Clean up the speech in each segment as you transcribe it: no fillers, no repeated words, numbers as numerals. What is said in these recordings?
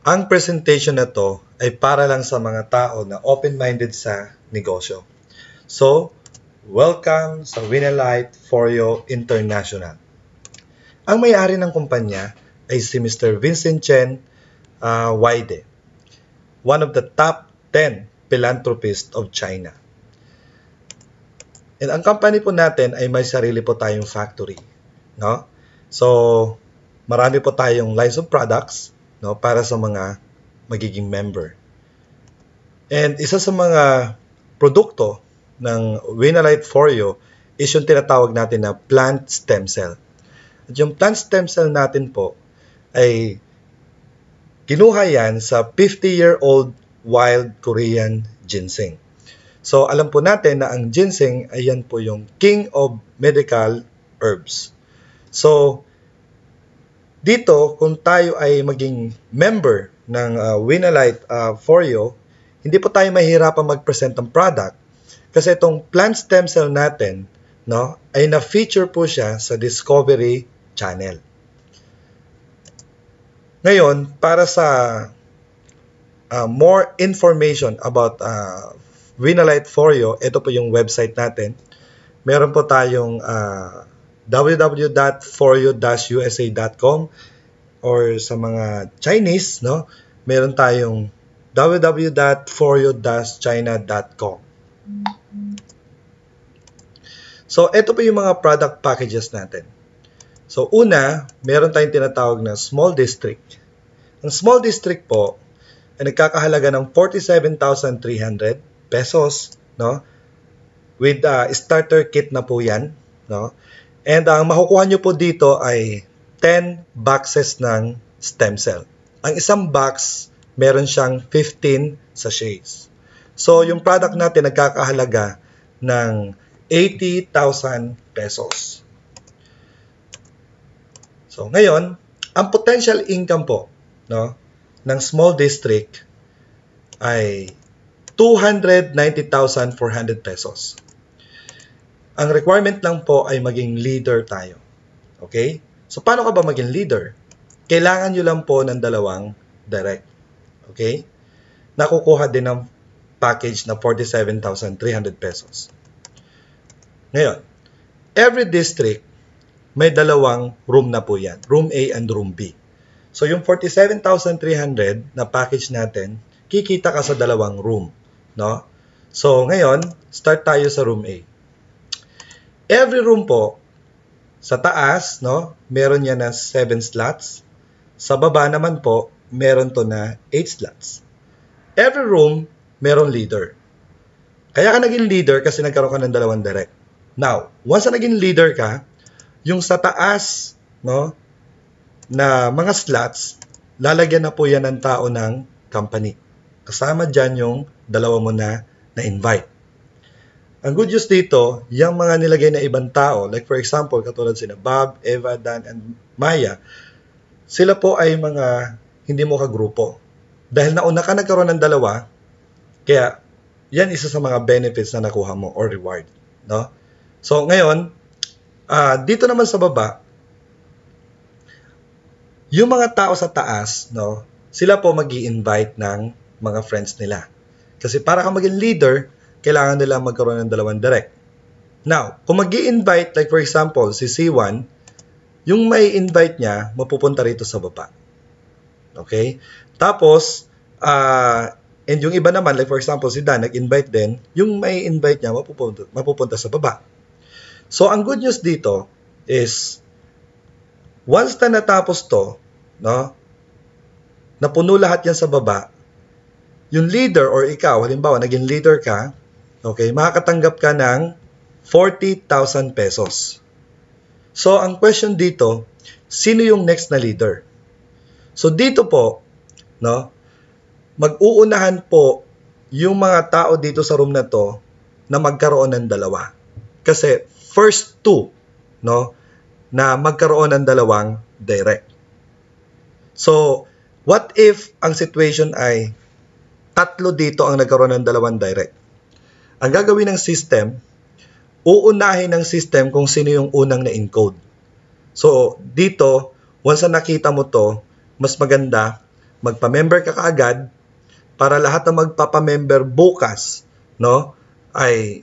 Ang presentation na to ay para lang sa mga tao na open-minded sa negosyo. So, welcome sa Winalite Foryo International. Ang may-ari ng kumpanya ay si Mr. Vincent Chen Waide, one of the top 10 philanthropists of China. And ang company po natin ay may sarili po tayong factory, no? So, marami po tayong lines of products, no, para sa mga magiging member. And isa sa mga produkto ng Winalite Foryo is yung tinatawag natin na plant stem cell. At yung plant stem cell natin po ay kinuha yan sa 50-year-old wild Korean ginseng. So, alam po natin na ang ginseng ay yan po yung king of medical herbs. So, dito, kung tayo ay maging member ng Winalite Foryo, hindi po tayo mahirapan mag-present ng product kasi itong plant stem cell natin, no, ay na-feature po siya sa Discovery Channel. Ngayon, para sa more information about Winalite Foryo, ito po yung website natin. Meron po tayong www.foryo-usa.com or sa mga Chinese, no, meron tayong www.foryo-china.com. So, ito po yung mga product packages natin. So, una, meron tayong tinatawag na small district. Ang small district po ay nagkakahalaga ng 47,300 pesos, no? With starter kit na po yan, no? And ang makukuha nyo po dito ay 10 boxes ng stem cell. Ang isang box, meron siyang 15 sachets. So, yung product natin nagkakahalaga ng 80,000 pesos. So, ngayon, ang potential income po, no, ng small district ay 290,400 pesos. Ang requirement lang po ay maging leader tayo. Okay? So, paano ka ba maging leader? Kailangan nyo lang po ng dalawang direct. Okay? Nakukuha din ng package na 47,300 pesos. Ngayon, every district, may dalawang room na po yan. Room A and Room B. So, yung 47,300 na package natin, kikita ka sa dalawang room. No? So, ngayon, start tayo sa Room A. Every room po, sa taas, no, meron yan na 7 slots. Sa baba naman po, meron to na 8 slots. Every room, meron leader. Kaya ka naging leader kasi nagkaroon ka ng dalawang direct. Now, once na naging leader ka, yung sa taas, no, na mga slots, lalagyan na po yan ng tao ng company. Kasama dyan yung dalawa mo na invite. Ang good news dito, yung mga nilagay na ibang tao, like for example, katulad sina Bob, Eva, Dan, and Maya, sila po ay mga hindi mo kagrupo. Dahil nauna ka nagkaroon ng dalawa, kaya yan isa sa mga benefits na nakuha mo or reward. No? So ngayon, dito naman sa baba, yung mga tao sa taas, no, sila po mag-i-invite ng mga friends nila. Kasi para ka maging leader, kailangan nila magkaroon ng dalawang direct. Now, kung mag-i-invite, like for example, si C1, yung may invite niya, mapupunta rito sa baba. Okay? Tapos, and yung iba naman, like for example, si Dan, nag-invite din, yung may invite niya, mapupunta sa baba. So, ang good news dito is, once na natapos to, no, napuno lahat yan sa baba, yung leader or ikaw, halimbawa, naging leader ka, okay, makakatanggap ka ng 40,000 pesos. So, ang question dito, sino yung next na leader? So, dito po, no, mag-uunahan po yung mga tao dito sa room na to na magkaroon ng dalawa. Kasi, first two, no, na magkaroon ng dalawang direct. So, what if ang situation ay tatlo dito ang nagkaroon ng dalawang direct? Ang gagawin ng system, uunahin ng system kung sino yung unang na-encode. So, dito, once na nakita mo to, mas maganda, magpa-member ka kaagad para lahat na magpapa-member bukas, no, ay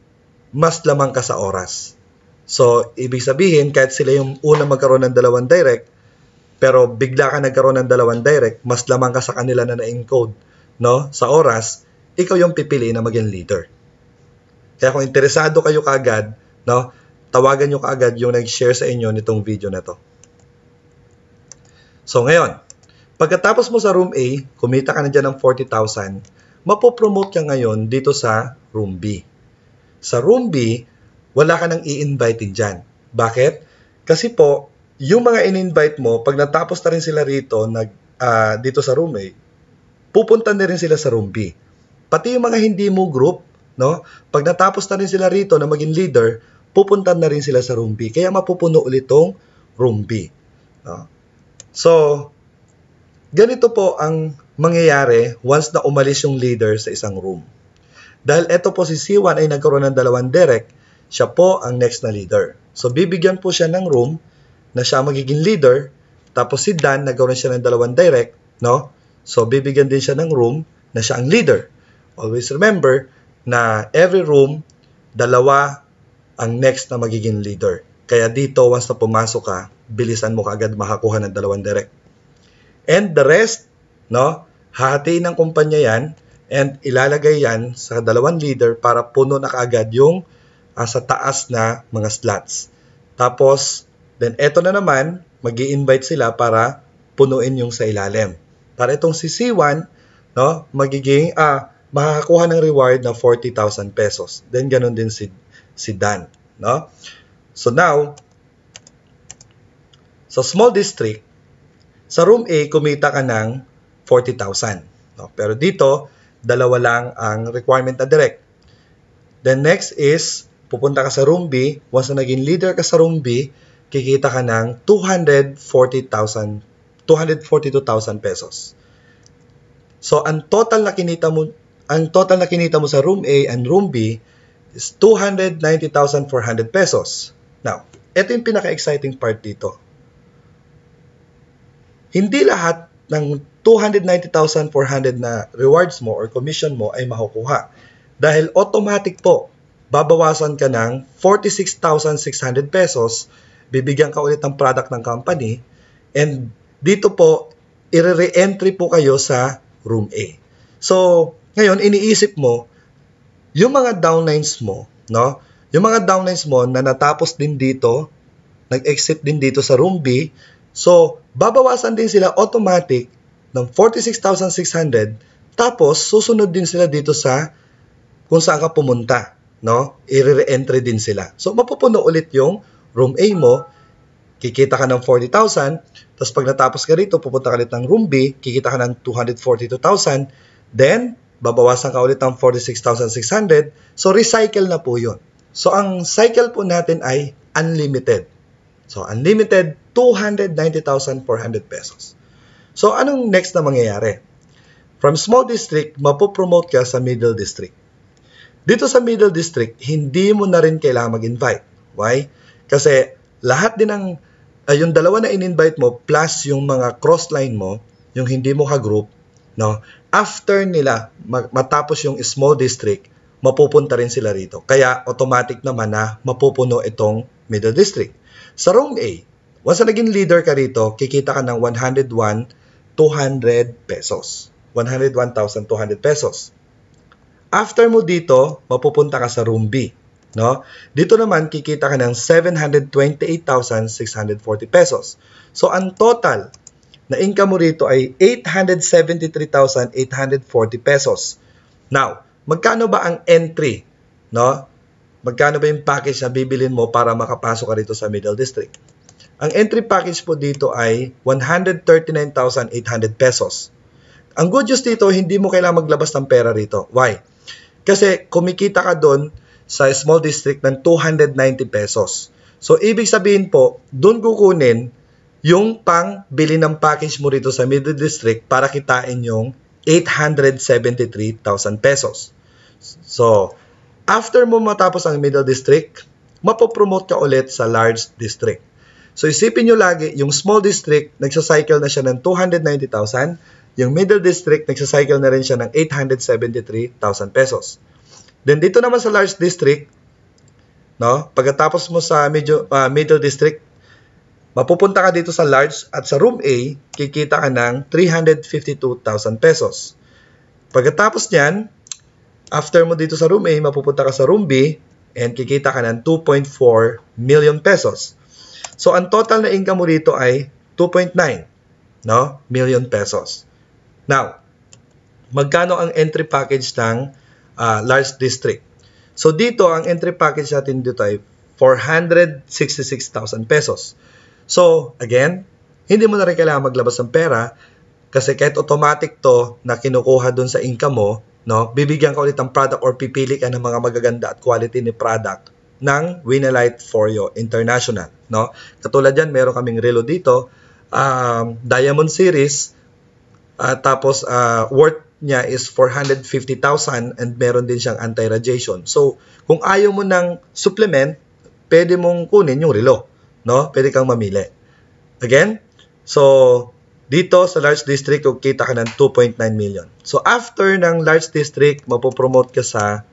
mas lamang ka sa oras. So, ibig sabihin, kahit sila yung unang magkaroon ng dalawang direct, pero bigla ka nagkaroon ng dalawang direct, mas lamang ka sa kanila na na-encode, no, sa oras, ikaw yung pipili na maging leader. Kaya kung interesado kayo kaagad, no, tawagan nyo kaagad yung nag-share sa inyo nitong video na to. So ngayon, pagkatapos mo sa room A, kumita ka na dyan ng 40,000, mapopromote ka ngayon dito sa room B. Sa room B, wala ka nang i-invite dyan. Bakit? Kasi po, yung mga in-invite mo, pag natapos na rin sila rito, dito sa room A, pupunta na rin sila sa room B. Pati yung mga hindi mo group, no? Pag natapos na rin sila rito na maging leader, pupunta na rin sila sa room B. Kaya mapupuno ulit tong room B. No? So, ganito po ang mangyayari once na umalis yung leader sa isang room. Dahil ito po si C1 ay nagkaroon ng dalawang direct, siya po ang next na leader. So, bibigyan po siya ng room na siya magiging leader, tapos si Dan nagkaroon siya ng dalawang direct, no? So, bibigyan din siya ng room na siya ang leader. Always remember na every room, dalawa ang next na magiging leader. Kaya dito, once na pumasok ka, bilisan mo kaagad makakuha ng dalawang direct. And the rest, no, hahatiin ng kumpanya yan and ilalagay yan sa dalawang leader para puno na kaagad yung sa taas na mga slots. Tapos, then eto na naman, mag-i-invite sila para punuin yung sa ilalim. Para itong si C1, no, magiging, makakakuha ng reward na 40,000 pesos. Then, ganun din si Dan. No? So now, sa small district, sa room A, kumita ka ng 40,000. No? Pero dito, dalawa lang ang requirement na direct. Then next is, pupunta ka sa room B. Once na naging leader ka sa room B, kikita ka ng 242,000 pesos. So, ang total na kinita mo sa room A and room B is 290,400 pesos. Now, ito yung pinaka-exciting part dito. Hindi lahat ng 290,400 na rewards mo or commission mo ay makukuha. Dahil automatic po, babawasan ka ng 46,600 pesos, bibigyan ka ulit ng product ng company, and dito po, i-re-entry po kayo sa room A. So, ngayon, iniisip mo, yung mga downlines mo, no? Yung mga downlines mo na natapos din dito, nag-exit din dito sa room B, so, babawasan din sila automatic ng 46,600, tapos susunod din sila dito sa kung saan ka pumunta, no? I-re-entry din sila. So, mapupuno ulit yung room A mo, kikita ka ng 40,000, tapos pag natapos ka rito, pupunta ka ulit ng room B, kikita ka ng 242,000, then, babawasan ka ulit ng 46,600, so recycle na po yun. So, ang cycle po natin ay unlimited. So, unlimited, 290,400 pesos. So, anong next na mangyayari? From small district, mapopromote ka sa middle district. Dito sa middle district, hindi mo na rin kailangan mag-invite. Why? Kasi lahat din ng, yung dalawa na in-invite mo, plus yung mga cross-line mo, yung hindi mo ka-group, no? After nila matapos yung small district, mapupunta rin sila rito. Kaya automatic naman na mapupuno itong middle district. Sa room A, once na naging leader ka rito, kikita ka ng 101,200 pesos. 101,200 pesos. After mo dito, mapupunta ka sa room B. No? Dito naman, kikita ka ng 728,640 pesos. So, ang total na income mo rito ay 873,840 pesos. Now, magkano ba ang entry? No? Magkano ba yung package na bibilin mo para makapasok ka rito sa middle district? Ang entry package po dito ay 139,800 pesos. Ang good news dito, hindi mo kailangan maglabas ng pera rito. Why? Kasi kumikita ka doon sa small district ng 290 pesos. So, ibig sabihin po, doon kukunin yung pang-bili ng package mo rito sa middle district para kitain yung 873,000 pesos. So, after mo matapos ang middle district, mapopromote ka ulit sa large district. So, isipin nyo lagi, yung small district, nagsacycle na siya ng 290,000, Yung middle district, nagsacycle na rin siya ng 873,000 pesos. Then dito naman sa large district, no, pagkatapos mo sa middle district, mapupunta ka dito sa large at sa room A, kikita ka ng 352,000 pesos. Pagkatapos niyan, after mo dito sa room A, mapupunta ka sa room B and kikita ka ng 2.4 million pesos. So, ang total na income mo dito ay 2.9 million pesos. Now, magkano ang entry package ng large district? So, dito, ang entry package natin dito ay 466,000 pesos. So, again, hindi mo na rin kailangan maglabas ng pera kasi kahit automatic to na kinukuha dun sa income mo, no, bibigyan ka ulit ng product or pipili ka ng mga magaganda at quality ni product ng Winalite Foreo International. No? Katulad yan, meron kaming relo dito, Diamond Series, tapos worth niya is 450,000 and meron din siyang anti-radiation. So, kung ayaw mo ng supplement, pwede mong kunin yung relo. No? Pwede kang mamili. Again, so dito sa large district, kita ka ng 2.9 million. So after ng large district, mapopromote ka sa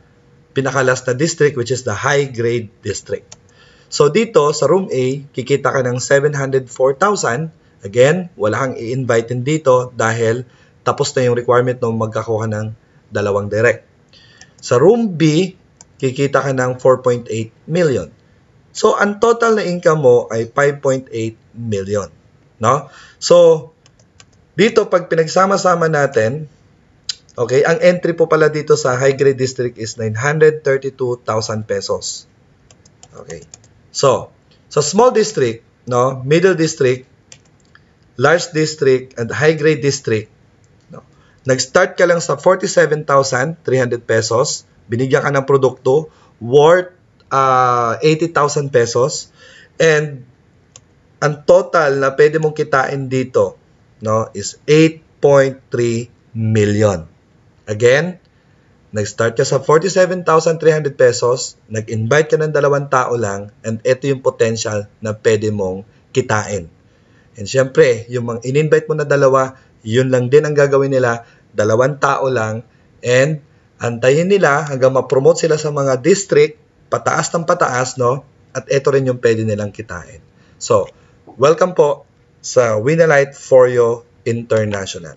pinakalas na district which is the high grade district. So dito sa room A, kikita ka ng 704,000. Again, wala kang i-invite dito dahil tapos na yung requirement na magkakuha ng dalawang direct. Sa room B, kikita ka ng 4.8 million. So, ang total na income mo ay 5.8 million. No? So, dito, pag pinagsama-sama natin, okay, ang entry po pala dito sa high grade district is 932,000 pesos. Okay. So, sa small district, no, middle district, large district, and high grade district, no, nag-start ka lang sa 47,300 pesos, binigyan ka ng produkto, worth 80,000 pesos, and ang total na pwede mong kitain dito, no, is 8.3 million. Again, nag-start ka sa 47,300 pesos, nag-invite ka ng 2 tao lang, and ito yung potential na pwede mong kitain. And syempre, yung mga in-invite mo na 2, yun lang din ang gagawin nila, 2 tao lang, and antayin nila hanggang ma-promote sila sa mga district, pataas ng pataas, no? At ito rin yung pwede nilang kitain. So, welcome po sa Winalite Foreo International.